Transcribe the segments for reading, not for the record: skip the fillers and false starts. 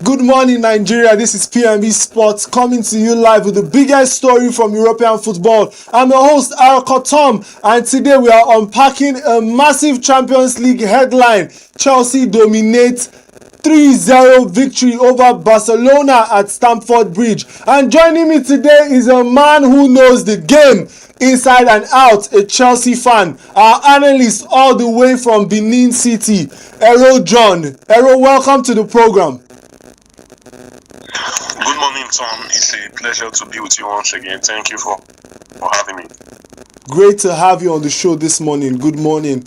Good morning, Nigeria. This is P&B Sports coming to you live with the biggest story from European football. I'm your host, Arako Tom, and today we are unpacking a massive Champions League headline. Chelsea dominates 3-0 victory over Barcelona at Stamford Bridge. And joining me today is a man who knows the game inside and out, a Chelsea fan, our analyst all the way from Benin City, Ero John. Ero, welcome to the program. Good morning, Tom. It's a pleasure to be with you once again. Thank you for having me. Great to have you on the show this morning. Good morning.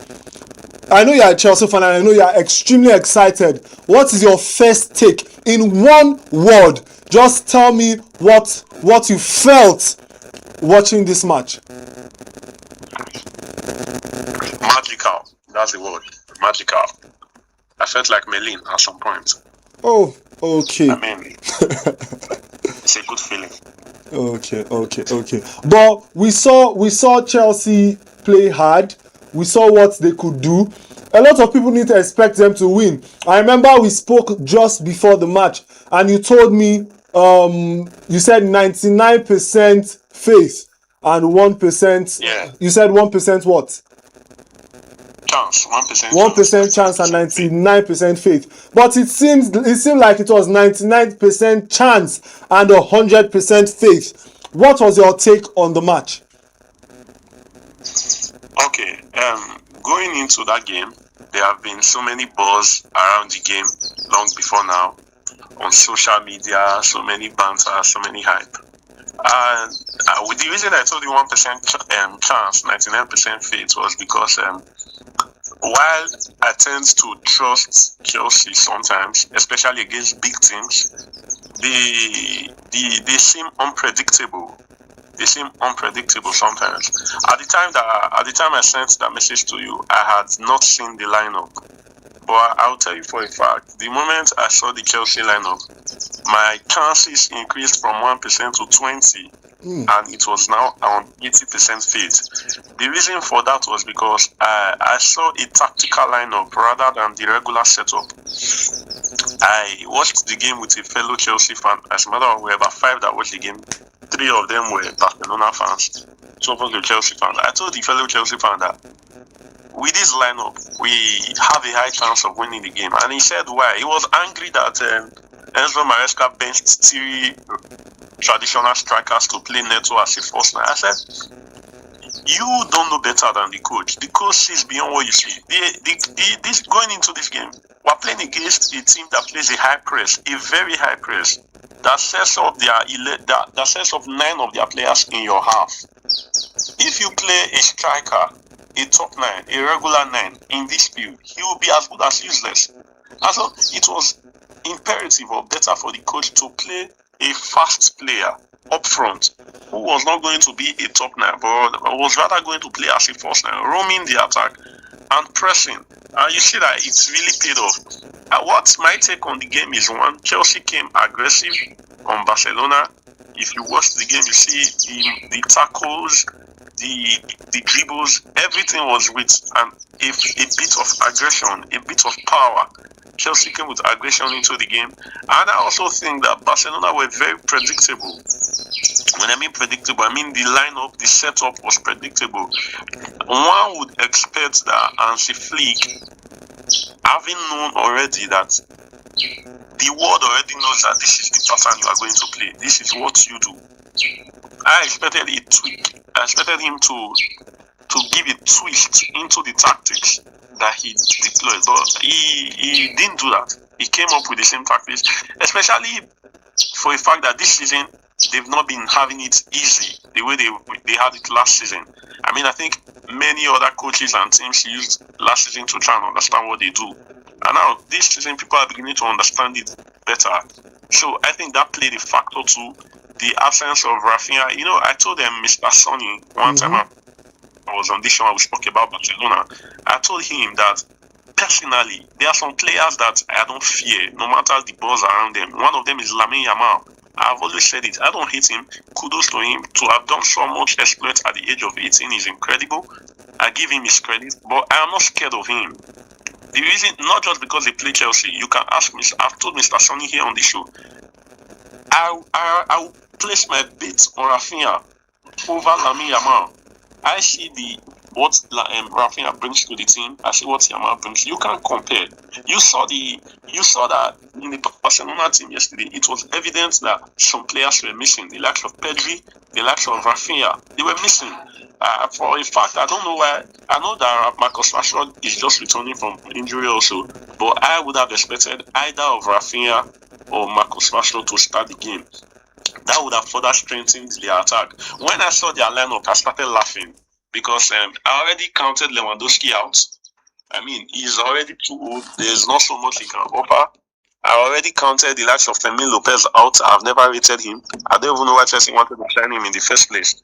I know you're a Chelsea fan and I know you're extremely excited. What is your first take? In one word, just tell me what you felt watching this match. Magical. That's the word. Magical. I felt like Melin at some point. Oh, okay. I mean, it's a good feeling. Okay. But we saw Chelsea play hard. We saw what they could do. A lot of people need to expect them to win. I remember we spoke just before the match, and you told me you said 99% faith and 1%. Yeah. You said 1% what? Chance. 1%. 1% chance and 99% faith. But it seemed like it was 99% chance and 100% faith. What was your take on the match? Okay. Going into that game, there have been so many buzz around the game long before now on social media, so many banter, so many hype. And with the reason I told you 1% chance, 99% faith was because while I tend to trust Chelsea sometimes, especially against big teams, they seem unpredictable. They seem unpredictable sometimes. At the time I sent that message to you, I had not seen the lineup. But I'll tell you for a fact, the moment I saw the Chelsea lineup, my chances increased from 1% to 20%. And it was now on 80% faith. The reason for that was because I saw a tactical lineup rather than the regular setup. I watched the game with a fellow Chelsea fan. As a matter of fact, we were about 5 that watched the game. 3 of them were Barcelona fans. 2 of us were Chelsea fans. I told the fellow Chelsea fan that with this lineup, we have a high chance of winning the game. And he said why. He was angry that Enzo Maresca benched 3 traditional strikers to play Neto as a first line. I said, you don't know better than the coach. The coach sees beyond what you see. This going into this game, we're playing against a team that plays a high press, a very high press, that sets up that sets up 9 of their players in your half. If you play a striker, a top 9, a regular 9 in this field, he will be as good as useless. And so it was imperative or better for the coach to play a fast player up front who was not going to be a top 9 but was rather going to play as a first 9, roaming the attack and pressing. And you see that it's really paid off. What my take on the game is, one, Chelsea came aggressive on Barcelona. If you watch the game, you see the tackles, the dribbles, everything was with a bit of aggression, a bit of power. Chelsea came with aggression into the game. And I also think that Barcelona were very predictable. When I mean predictable, I mean the lineup, the setup was predictable. One would expect that Hansi Flick, having known already that the world already knows that this is the pattern you are going to play. This is what you do. I expected a tweak. I expected him to give a twist into the tactics that he deployed, but he didn't do that. He came up with the same tactics, especially for the fact that this season they've not been having it easy the way they had it last season. I mean, I think many other coaches and teams used last season to try and understand what they do, and now this season people are beginning to understand it better. So I think that played a factor to the absence of Rafinha. You know, I told them Mr. Sonny one time I was on this show and we spoke about Barcelona. I told him that personally, there are some players that I don't fear, no matter the buzz around them. One of them is Lamine Yamal. I've always said it. I don't hate him. Kudos to him. To have done so much exploit at the age of 18 is incredible. I give him his credit, but I am not scared of him. The reason, not just because they play Chelsea, you can ask me. I've told Mr. Sonny here on the show. I will place my bets on Rafinha over Lamine Yamal. I see what Rafinha brings to the team. I see what Yamal brings. You can't compare. You saw that in the Barcelona team yesterday. It was evident that some players were missing. The likes of Pedri, the likes of Rafinha, they were missing. For a fact, I don't know why. I know that Marcus Rashford is just returning from injury also, but I would have expected either of Rafinha or Marcus Rashford to start the game. That would have further strengthened their attack. When I saw their lineup, I started laughing because I already counted Lewandowski out. I mean, he's already too old. There's not so much he can offer. I already counted the likes of Fermin Lopez out. I've never rated him. I don't even know why Chelsea wanted to sign him in the first place.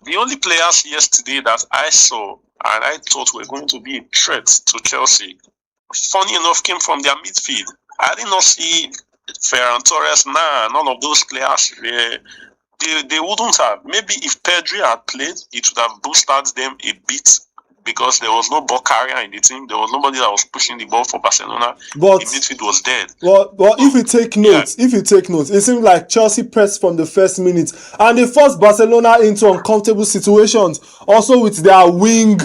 The only players yesterday that I saw and I thought were going to be a threat to Chelsea, funny enough, came from their midfield. I did not see Ferran Torres. None of those players. They wouldn't have. Maybe if Pedri had played, it would have boosted them a bit because there was no ball carrier in the team. There was nobody that was pushing the ball for Barcelona. But the midfield was dead. Well, if you take notes, it seemed like Chelsea pressed from the first minute and they forced Barcelona into uncomfortable situations. Also with their wing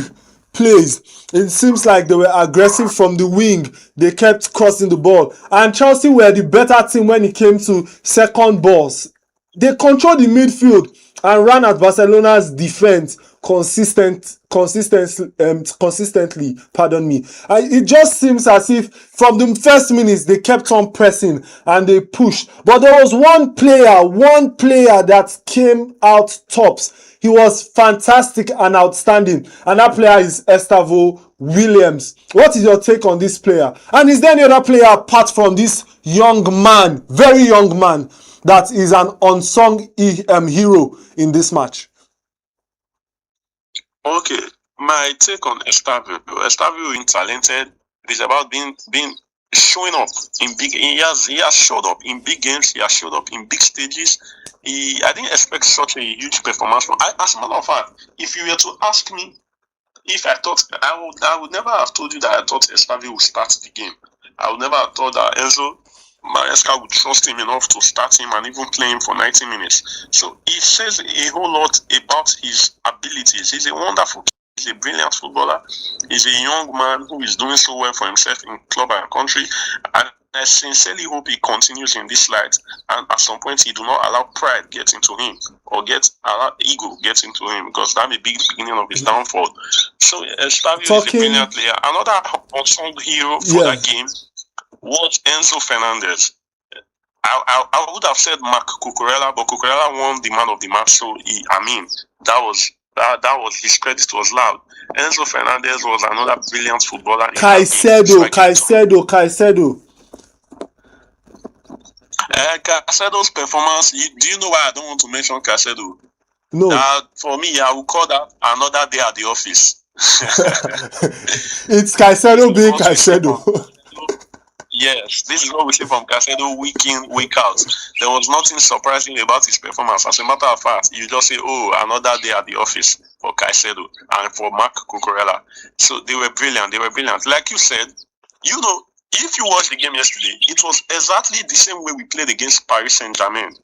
plays, it seems like they were aggressive from the wing. They kept crossing the ball, and Chelsea were the better team when it came to second balls. They controlled the midfield and ran at Barcelona's defense consistently. It just seems as if from the first minutes they kept on pressing and they pushed. But there was one player that came out tops. He was fantastic and outstanding, and that player is Estavo Williams. What is your take on this player? And is there any other player apart from this young man, very young man, that is an unsung hero in this match? Okay, my take on Estavo. Estavo is talented. It's about being showing up in big. He has showed up in big games. He has showed up in big stages. I didn't expect such a huge performance from. As a matter of fact, if you were to ask me if I thought, I would never have told you that I thought Estavo would start the game. I would never have thought that Enzo Maresca would trust him enough to start him and even play him for 90 minutes. So it says a whole lot about his abilities. He's a wonderful kid. He's a brilliant footballer. He's a young man who is doing so well for himself in club and country. And I sincerely hope he continues in this light, and at some point he do not allow pride get into him or allow ego get into him, because that may be the beginning of his downfall. So Estavo is a brilliant player. Another unsung hero for that game was Enzo Fernandez. I would have said Marc Cucurella, but Cucurella won the man of the match, so that was his credit was loud. Enzo Fernandez was another brilliant footballer. Caicedo. Caicedo's performance. Do you know why I don't want to mention Caicedo? No. For me, I would call that another day at the office. It's Caicedo being Caicedo. Yes, this is what we see from Caicedo week in, week out. There was nothing surprising about his performance. As a matter of fact, you just say, oh, another day at the office for Caicedo and for Marc Cucurella. So they were brilliant. Like you said, if you watched the game yesterday, it was exactly the same way we played against Paris Saint-Germain.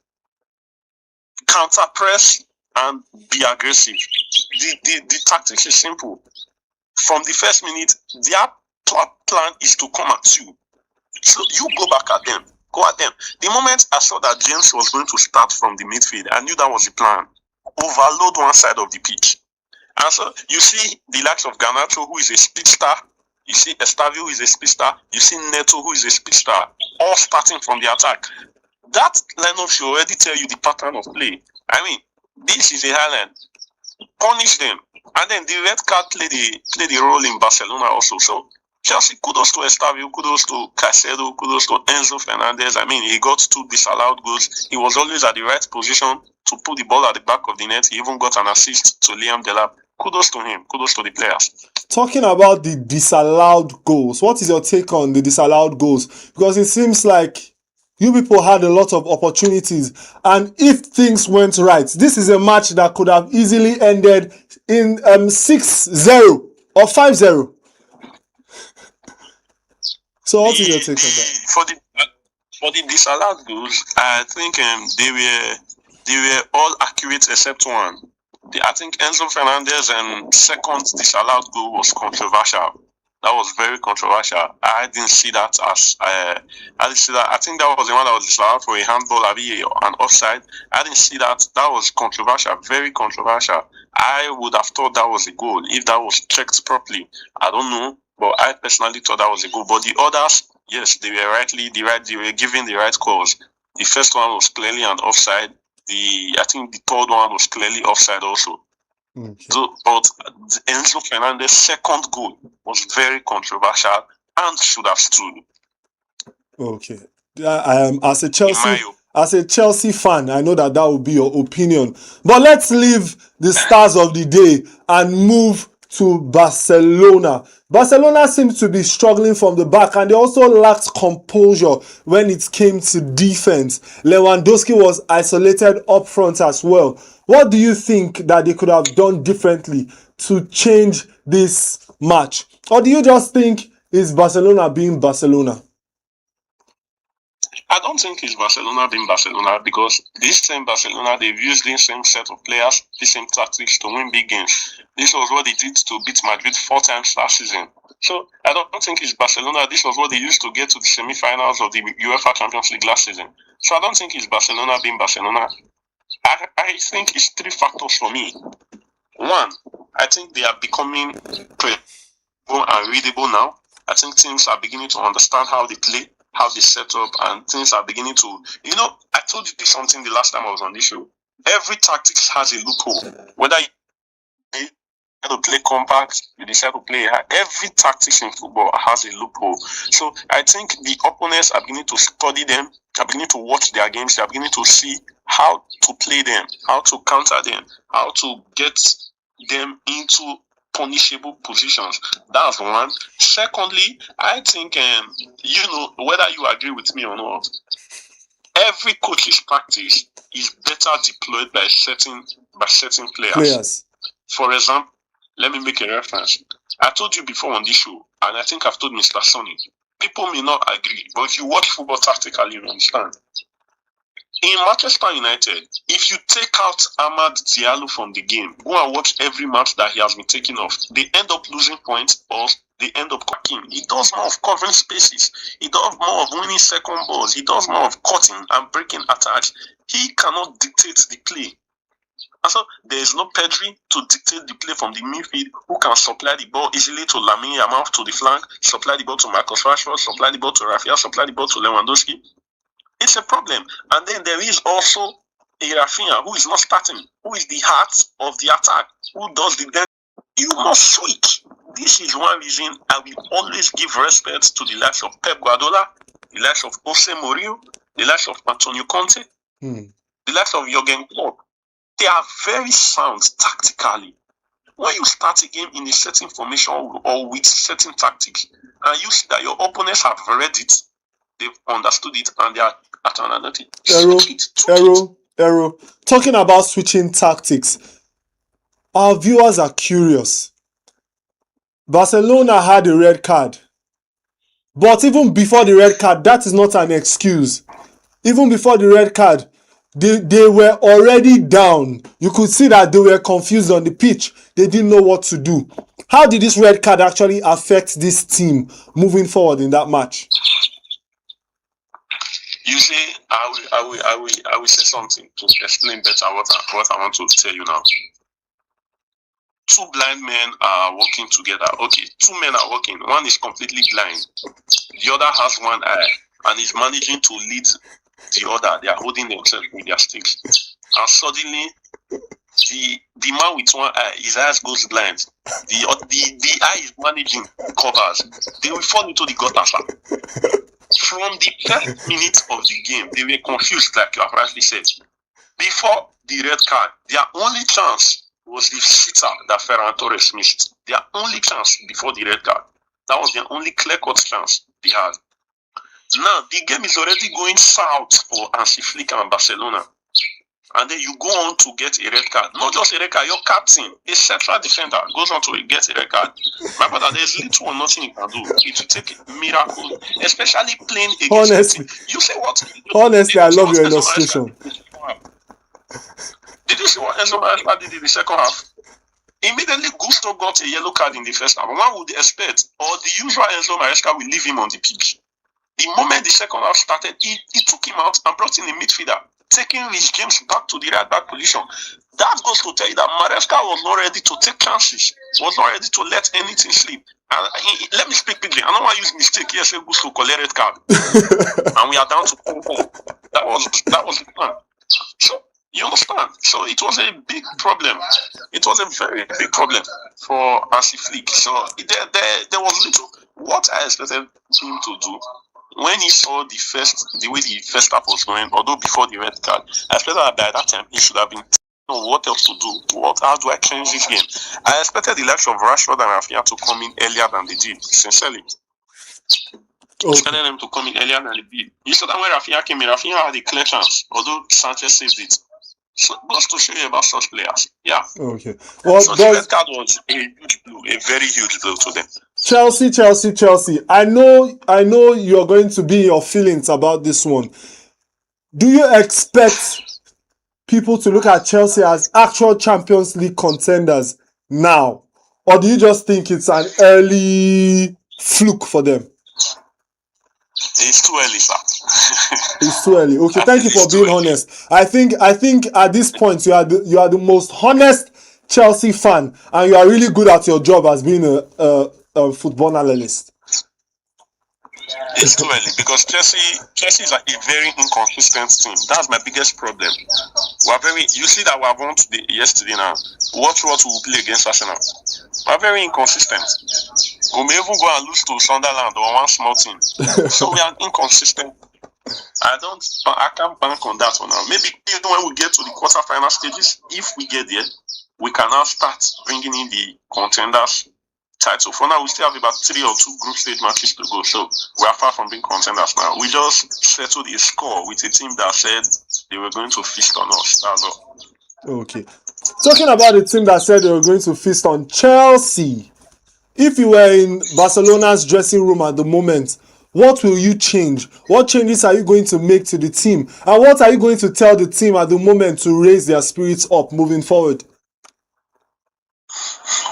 Counter press and be aggressive. The tactics is simple. From the first minute, their plan is to come at you. So you go back at them. Go at them. The moment I saw that James was going to start from the midfield, I knew that was the plan. Overload one side of the pitch. And so you see the likes of Garnacho, who is a speedster. You see Estavo, who is a speedster. You see Neto, who is a speedster. All starting from the attack. That lineup should already tell you the pattern of play. This is a highland. Punish them. And then the red card played the role in Barcelona also. So Chelsea, kudos to Estavo, kudos to Caicedo, kudos to Enzo Fernandez. He got 2 disallowed goals. He was always at the right position to put the ball at the back of the net. He even got an assist to Liam Delap. Kudos to him. Kudos to the players. Talking about the disallowed goals, what is your take on the disallowed goals? Because it seems like you people had a lot of opportunities, and if things went right, this is a match that could have easily ended in 6-0 or 5-0. So what is your take on that? For the disallowed goals, I think they were all accurate except one. I think Enzo Fernandez second disallowed goal was controversial. That was very controversial. I didn't see that as I didn't see that. I think that was the one that was disallowed for a handball, an offside. I didn't see that. That was controversial, very controversial. I would have thought that was a goal if that was checked properly. I don't know, but I personally thought that was a goal. But the others, yes, they were they were giving the right calls. The first one was clearly an offside. I think the third one was clearly offside also. Okay. So, but Enzo Fernandez' second goal was very controversial and should have stood. Okay. As a Chelsea fan, I know that would be your opinion. But let's leave the stars of the day and move to Barcelona. Barcelona seems to be struggling from the back, and they also lacked composure when it came to defense. Lewandowski was isolated up front as well. What do you think that they could have done differently to change this match? Or do you just think it's Barcelona being Barcelona? I don't think it's Barcelona being Barcelona, because this same Barcelona, they've used the same set of players, the same tactics to win big games. This was what they did to beat Madrid 4 times last season. So I don't think it's Barcelona. This was what they used to get to the semi-finals of the UEFA Champions League last season. So I don't think it's Barcelona being Barcelona. I think it's 3 factors for me. One, I think they are becoming predictable and readable now. I think teams are beginning to understand how they play, how they set up, and things are beginning to, I told you something the last time I was on this show. Every tactics has a loophole. Whether you decide to play compact, you decide to play high, every tactics in football has a loophole. So I think the opponents are beginning to study them, are beginning to watch their games, they are beginning to see how to play them, how to counter them, how to get them into punishable positions. That's one. Secondly, I think whether you agree with me or not, every coach's practice is better deployed by certain players. For example, let me make a reference. I told you before on this show, and I think I've told Mr. Sonny, people may not agree, but if you watch football tactically, you understand. In Manchester United, if you take out Amad Diallo from the game, go and watch every match that he has been taking off, they end up losing points or they end up cracking. He does more of covering spaces. He does more of winning second balls. He does more of cutting and breaking attacks. He cannot dictate the play. And so there is no Pedri to dictate the play from the midfield, who can supply the ball easily to Lamine Yamal to the flank, supply the ball to Marcus Rashford, supply the ball to Rafinha, supply the ball to Lewandowski. It's a problem. And then there is also a Rafinha who is not starting, who is the heart of the attack, who does the dance. You must switch. This is one reason I will always give respect to the likes of Pep Guardiola, the likes of Jose Mourinho, the likes of Antonio Conte, the likes of Jurgen Klopp. They are very sound tactically. When you start a game in a certain formation or with certain tactics, and you see that your opponents have read it, they've understood it, and they are at another thing. Errol. Talking about switching tactics, our viewers are curious. Barcelona had a red card. But even before the red card, that is not an excuse. Even before the red card, they were already down. You could see that they were confused on the pitch. They didn't know what to do. How did this red card actually affect this team moving forward in that match? You see, I will say something to explain better what I want to tell you now. 2 blind men are working together. Okay, 2 men are working. One is completely blind. The other has one eye and is managing to lead the other. They are holding themselves with their sticks. And suddenly, the man with one eye, his eyes goes blind. The eye is managing covers. They will fall into the gutter, sir. From the 10th minute of the game, they were confused, like you have rightly said. Before the red card, their only chance was the sitter that Ferran Torres missed. Their only chance before the red card. That was their only clear-cut chance they had. Now, the game is already going south for Hansi Flick and Barcelona. and then you go on to get a red card. Not just a red card, your captain, a central defender, goes on to get a red card. My brother, there's little or nothing you can do. It will take a miracle, especially playing against Honestly, you say what? honestly, I love your illustration. Did you see what Enzo Maresca did in the second half? Immediately, Gusto got a yellow card in the first half. One would expect, or the usual Enzo Maresca will leave him on the pitch. The moment the second half started, he took him out and brought in a midfielder, taking Rich James back to the right back position. That goes to tell you that Maresca was not ready to take chances, was not ready to let anything slip. And let me speak quickly. I don't want to use mistake here, say Gusto collect red card. And we are down to 4-4. That was the plan. So, you understand? So it was a big problem. It was a very big problem for Hansi Flick. So there was little. What I expected him to do when he saw the way the first half was going, although before the red card, I expected that by that time he should have been what else to do. How do I change this game? I expected the likes of Rashford and Rafinha to come in earlier than they did, sincerely. I expected them to come in earlier than they did. You saw that when Rafinha came in, Rafinha had a clear chance, although Sanchez saved it. So just to show you about such players. Yeah. Okay. Well, so the red card was a huge blow, a very huge blow to them. Chelsea. I know you're going to be in your feelings about this one. Do you expect people to look at Chelsea as actual Champions League contenders now? Or do you just think it's an early fluke for them? It's too early, sir. It's too early. Okay, thank you for being honest. I think at this point you are the most honest Chelsea fan, and you are really good at your job as being a football analyst. It's too early because Chelsea is a very inconsistent team. That's my biggest problem. You see that we have won yesterday now. Watch what we will play against Arsenal. We're very inconsistent. We may even go and lose to Sunderland or one small team. So we are inconsistent. I can't bank on that for now. Maybe when we get to the quarterfinal stages, if we get there, we can now start bringing in the contenders title. For now, we still have about 3 or 2 group stage matches to go. So we are far from being contenders now. We just settled a score with a team that said they were going to feast on us. That's all. Okay. Talking about the team that said they were going to feast on Chelsea, if you were in Barcelona's dressing room at the moment, what will you change? What changes are you going to make to the team? And what are you going to tell the team at the moment to raise their spirits up moving forward?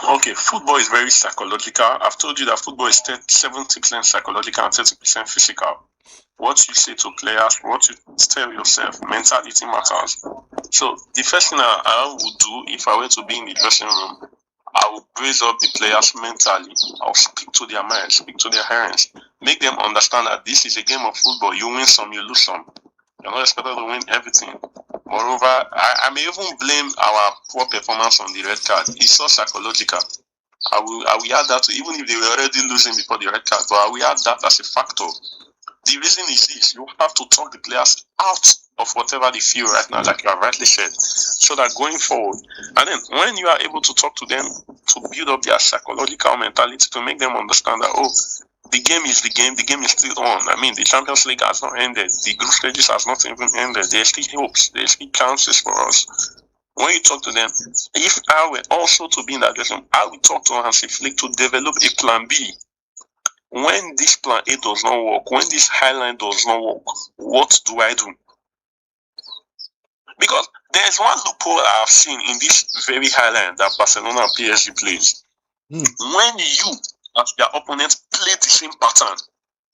Okay, football is very psychological. I've told you that football is 70% psychological and 30% physical. What you say to players, what you tell yourself, mentality matters. So the first thing I would do if I were to be in the dressing room, I would raise up the players mentally. I'll speak to their minds, speak to their parents, make them understand that this is a game of football. You win some, you lose some. You're not expected to win everything. Moreover, I may even blame our poor performance on the red card. It's so psychological. I will add that to, even if they were already losing before the red card, but I will add that as a factor. The reason is this: you have to talk the players out of whatever they feel right now, like you have rightly said, so that going forward, and then when you are able to talk to them to build up their psychological mentality, to make them understand that, the game is still on. I mean, the Champions League has not ended, the group stages has not even ended, there's still hopes, there's still chances for us. When you talk to them, if I were also to be in that dressing room, I would talk to Hansi Flick to develop a plan B. When this plan A does not work, when this highline does not work, what do I do? Because there's one loophole I've seen in this very highline that Barcelona and PSG plays. When you, as their opponents, play the same pattern,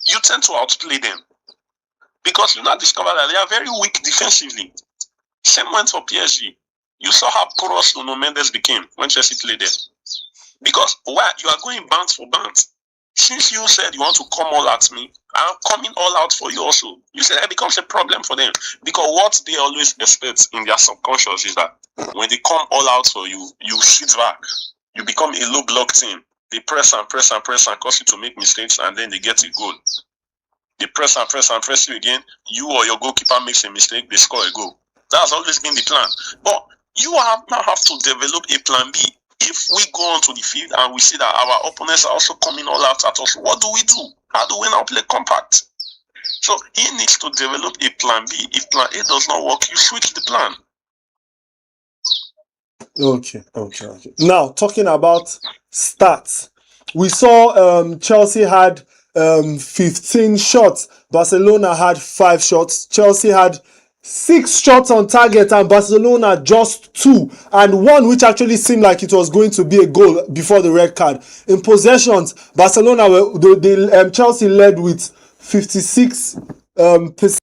you tend to outplay them. Because you now discover that they are very weak defensively. Same went for PSG. You saw how porous Nuno Mendes became when Chelsea played them. Because why? You are going bounce for bounce. Since you said you want to come all at me, I'm coming all out for you also. You said that becomes a problem for them. Because what they always expect in their subconscious is that when they come all out for you, you sit back. You become a low block team. They press and cause you to make mistakes, and then they get a goal. They press you again. You or your goalkeeper makes a mistake, they score a goal. That's always been the plan. But you now have to develop a plan B. If we go onto the field and we see that our opponents are also coming all out at us, what do we do? How do we now play compact? So he needs to develop a plan B. If plan A does not work, you switch the plan. Okay. Now, talking about stats, we saw Chelsea had 15 shots, Barcelona had 5 shots, Chelsea had 6 shots on target, and Barcelona just 2, and one which actually seemed like it was going to be a goal before the red card. In possessions, Chelsea led with 56 percent,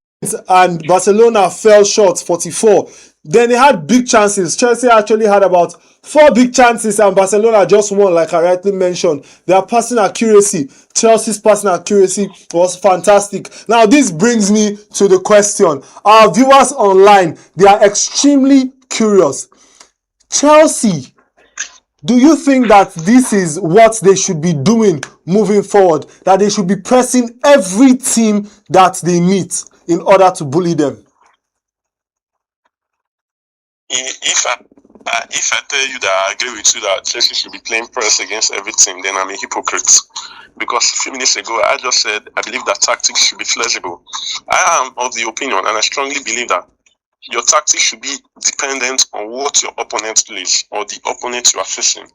and Barcelona fell short 44. Then they had big chances. Chelsea actually had about 4 big chances, and Barcelona just won, like I rightly mentioned. Their passing accuracy, Chelsea's passing accuracy was fantastic. Now, this brings me to the question. Our viewers online, they are extremely curious. Chelsea, do you think that this is what they should be doing moving forward? That they should be pressing every team that they meet in order to bully them? If I tell you that I agree with you that Chelsea should be playing press against every team, then I'm a hypocrite. Because a few minutes ago, I just said I believe that tactics should be flexible. I am of the opinion, and I strongly believe that your tactics should be dependent on what your opponent plays or the opponent you are facing.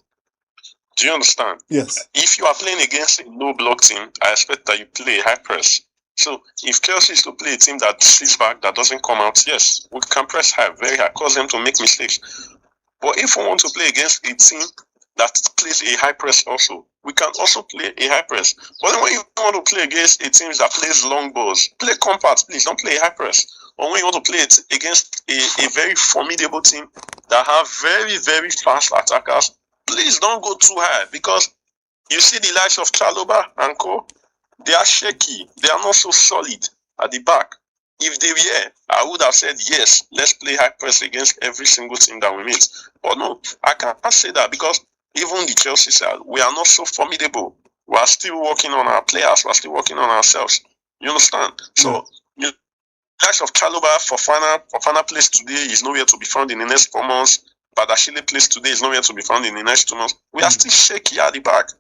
Do you understand? Yes. If you are playing against a low-block team, I expect that you play high press. So if Chelsea is to play a team that sits back, that doesn't come out, yes, we can press high, very high, cause them to make mistakes. But if we want to play against a team that plays a high press also, we can also play a high press. But then when you want to play against a team that plays long balls, play compact, please, don't play high press. Or when you want to play it against a very formidable team that have very, very fast attackers, please don't go too high, because you see the likes of Chalobah and co. They are shaky. They are not so solid at the back. If they were, I would have said, yes, let's play high press against every single team that we meet. But no, I can't say that, because even the Chelsea side, we are not so formidable. We are still working on our players. We are still working on ourselves. You understand? So, the likes of Chalobah for final place today is nowhere to be found in the next 4 months. Badashile place today is nowhere to be found in the next 2 months. We are still shaky at the back.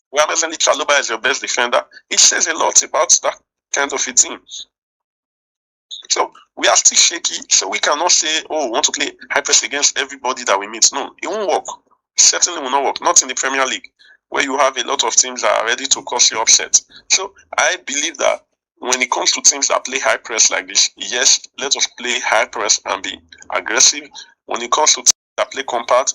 Where presently Chalobah is your best defender, it says a lot about that kind of a team. So we are still shaky, so we cannot say, oh, we want to play high press against everybody that we meet. No, it won't work. It certainly will not work. Not in the Premier League, where you have a lot of teams that are ready to cause you upset. So I believe that when it comes to teams that play high press like this, yes, let us play high press and be aggressive. When it comes to teams that play compact,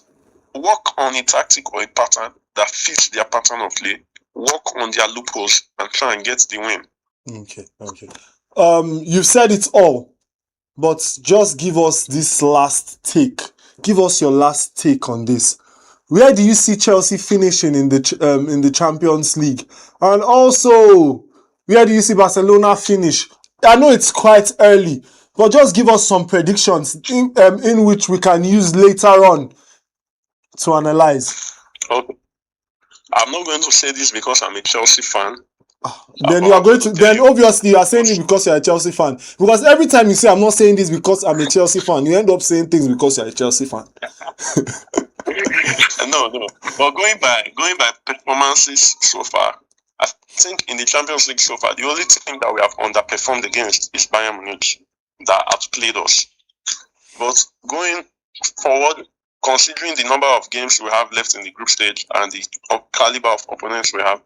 work on a tactic or a pattern that fits their pattern of play, work on their loopholes, and try and get the win. Okay. You've said it all, but just give us this last take. Give us your last take on this. Where do you see Chelsea finishing in the Champions League? And also, where do you see Barcelona finish? I know it's quite early, but just give us some predictions in which we can use later on to analyze. Okay. I'm not going to say this because I'm a Chelsea fan. Then you are going to. Then obviously you are saying it because you are a Chelsea fan. Because every time you say I'm not saying this because I'm a Chelsea fan, you end up saying things because you are a Chelsea fan. No. But going by performances so far, I think in the Champions League so far, the only team that we have underperformed against is Bayern Munich, that outplayed us. But going forward, considering the number of games we have left in the group stage and the caliber of opponents we have,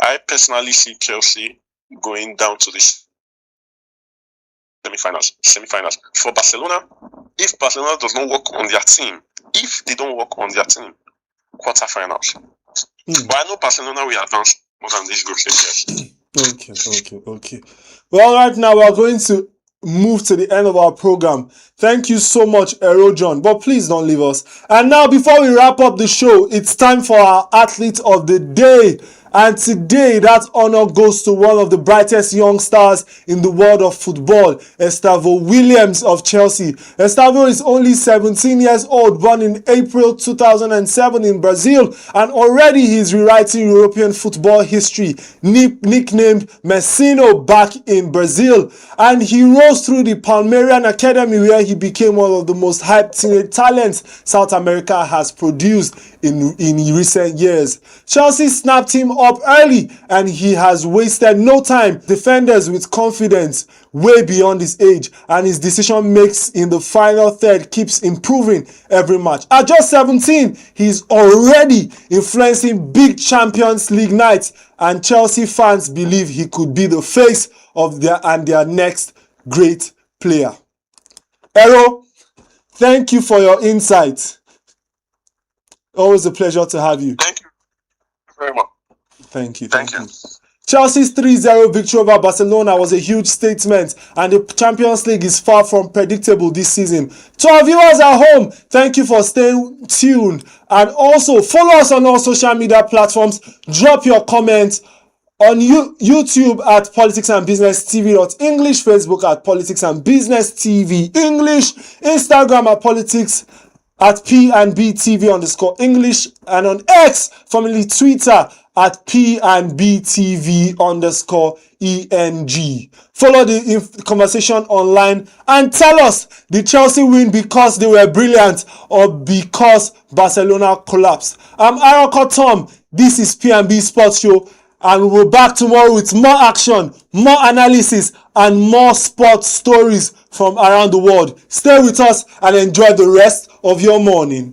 I personally see Chelsea going down to the semi-finals. For Barcelona, if Barcelona does not work on their team, if they don't work on their team, quarterfinals. But I know Barcelona will advance more than this group stage. Okay. Well, right now we are going to move to the end of our program. Thank you so much, John, but please don't leave us. And now, before we wrap up the show, it's time for our athlete of the day. And today, that honor goes to one of the brightest young stars in the world of football, Estavo Williams of Chelsea. Estavo is only 17 years old, born in April 2007 in Brazil, and already he's rewriting European football history, nicknamed Messino back in Brazil. And he rose through the Palmeiran Academy, where he became one of the most hyped teenage talents South America has produced. in recent years. Chelsea snapped him up early and he has wasted no time. Defenders with confidence way beyond his age, and his decision makes in the final third keeps improving every match. At just 17, he's already influencing big Champions League nights, and Chelsea fans believe he could be the face of their next great player. Ero, thank you for your insight. Always a pleasure to have you. Thank you very much. Thank you. Thank you. Chelsea's 3-0 victory over Barcelona was a huge statement, and the Champions League is far from predictable this season. To our viewers at home, thank you for staying tuned, and also follow us on all social media platforms. Drop your comments on YouTube at Politics&BusinessTV.English, Facebook at Politics&BusinessTV.English, Instagram at Politics at P&B TV_English, and on X, formerly Twitter, at P&B TV_ENG. Follow the conversation online and tell us, did Chelsea win because they were brilliant or because Barcelona collapsed? I'm Arako Tom. This is P&B Sports Show, and we'll be back tomorrow with more action, more analysis, and more sports stories from around the world. Stay with us and enjoy the rest of your morning.